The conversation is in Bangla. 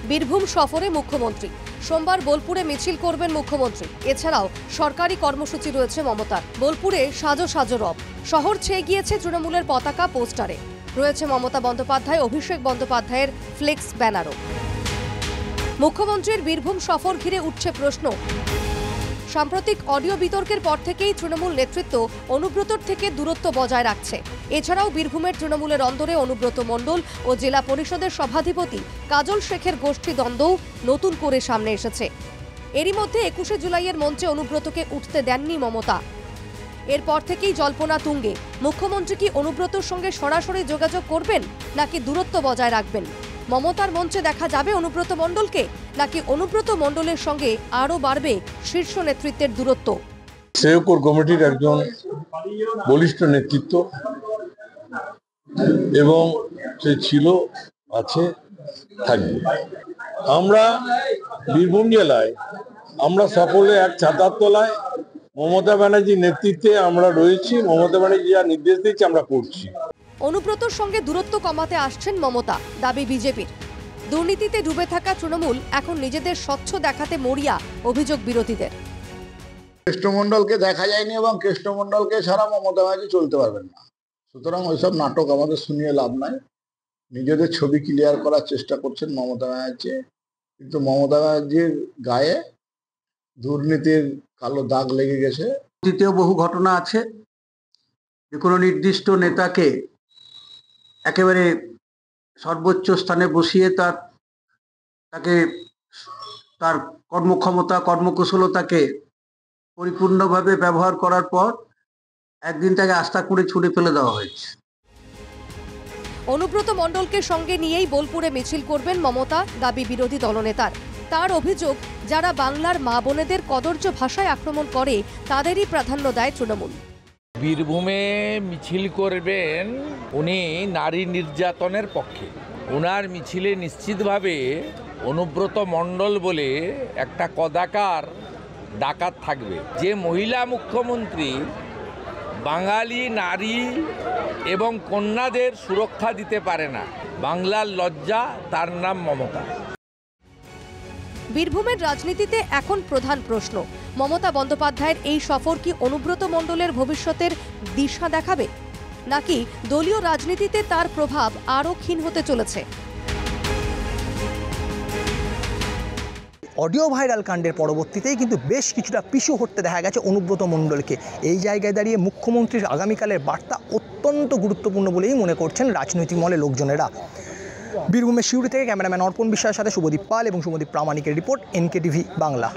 বীরভূম সফরে মুখ্যমন্ত্রী। সোমবার বোলপুরে মিছিল করবেন মুখ্যমন্ত্রী। এছাড়াও সরকারি কর্মসূচি রয়েছে মমতার। বোলপুরে সাজো সাজো রব। শহর ছেয়ে গিয়েছে তৃণমূলের পতাকা পোস্টারে। রয়েছে মমতা বন্দ্যোপাধ্যায়, অভিষেক বন্দ্যোপাধ্যায়ের ফ্লেক্স ব্যানারও। মুখ্যমন্ত্রীর বীরভূম সফর ঘিরে উঠছে প্রশ্ন। সাম্প্রতিক অডিও বিতর্কের পর থেকেই তৃণমূল নেতৃত্ব অনুব্রতর থেকে দূরত্ব বজায় রাখছে। এছাড়াও বীরভূমের তৃণমূলের অন্দরে অনুব্রত মণ্ডল ও জেলা পরিষদের সভাধিপতি কাজল শেখের গোষ্ঠী দ্বন্দ্বও নতুন করে সামনে এসেছে। এরই মধ্যে 21শে জুলাইয়ের মঞ্চে অনুব্রতকে উঠতে দেননি মমতা। এরপর থেকেই জল্পনা তুঙ্গে। মুখ্যমন্ত্রী কি অনুব্রতর সঙ্গে সরাসরি যোগাযোগ করবেন নাকি দূরত্ব বজায় রাখবেন? মমতার মঞ্চে দেখা যাবে অনুব্রত মণ্ডলকে নাকি অনুব্রত মণ্ডলের সঙ্গে আরও বাড়বে শীর্ষ নেতৃত্বের দূরত্ব? শ্রেয় কোর কমিটির একজন বলিষ্ঠ নেতৃত্ব এবং সে ছিল, আছে, থাকবে। আমরা বীরভূম জেলায় আমরা সকলে এক ছাতার তলায় মমতা ব্যানার্জির নেতৃত্বে আমরা রয়েছি। মমতা ব্যানার্জি যা নির্দেশ দিচ্ছে আমরা করছি। অনুব্রতর সঙ্গে দূরত্ব কমাতে আসছেন মমতা, দাবি বিজেপির। দুর্নীতিতে ডুবে থাকা তৃণমূল এখন নিজেদের স্বচ্ছ দেখাতে মরিয়া, অভিযোগ বিরোধীদের। কৃষ্ণমন্ডলকে দেখা যায়নি এবং কৃষ্ণমন্ডলকে ছাড়া মমতা ব্যানার্জি চলতে পারবেন না। সুতরাং ওইসব নাটক আমাদের শুনিয়ে লাভ নাই। নিজেদের ছবি ক্লিয়ার করার চেষ্টা করছেন মমতা ব্যানার্জি, কিন্তু মমতা ব্যানার্জির গায়ে দুর্নীতির কালো দাগ লেগে গেছে। অতীতেও বহু ঘটনা আছে যে কোনো নির্দিষ্ট নেতাকে একেবারে সর্বোচ্চ স্থানে বসিয়ে তাকে তার কর্মক্ষমতা, কর্মকুশলতাকে পরিপূর্ণভাবে ব্যবহার করার পর একদিন তাকে আস্থা করে ছুড়ে ফেলে দেওয়া হয়েছে। অনুব্রত মণ্ডলকে সঙ্গে নিয়েই বোলপুরে মিছিল করবেন মমতা, দাবি বিরোধী দলনেতার। তার অভিযোগ, যারা বাংলার মা বোনেদের কদর্য ভাষায় আক্রমণ করে তাদেরই প্রাধান্য দেয় তৃণমূল। বীরভূমে মিছিল করবেন উনি নারী নির্যাতনের পক্ষে। ওনার মিছিলে নিশ্চিতভাবে অনুব্রত মণ্ডল বলে একটা কদাকার ডাকাত থাকবে। যে মহিলা মুখ্যমন্ত্রী বাঙালি নারী এবং কন্যাদের সুরক্ষা দিতে পারে না, বাংলার লজ্জা, তার নাম মমতা। বীরভূমের রাজনীতিতে এখন প্রধান প্রশ্ন, মমতা বন্দ্যোপাধ্যায়ের এই সফর কি অনুব্রত মণ্ডলের ভবিষ্যতের দিশা দেখাবে, নাকি দলীয় রাজনীতিতে তার প্রভাব আরও ক্ষীণ হতে চলেছে? অডিও ভাইরাল কাণ্ডের পরবর্তীতেই কিন্তু বেশ কিছুটা পিছু হটতে দেখা গেছে অনুব্রত মণ্ডলকে। এই জায়গায় দাঁড়িয়ে মুখ্যমন্ত্রীর আগামীকালের বার্তা অত্যন্ত গুরুত্বপূর্ণ বলেই মনে করছেন রাজনৈতিক মহলে লোকজনেরা। বীরভূমের সিউড়ি থেকে ক্যামেরাম্যান অর্পণ বিশ্বাসের সাথে শুভদীপ পাল এবং শুভদীপ প্রামাণিকের রিপোর্ট, NK TV বাংলা।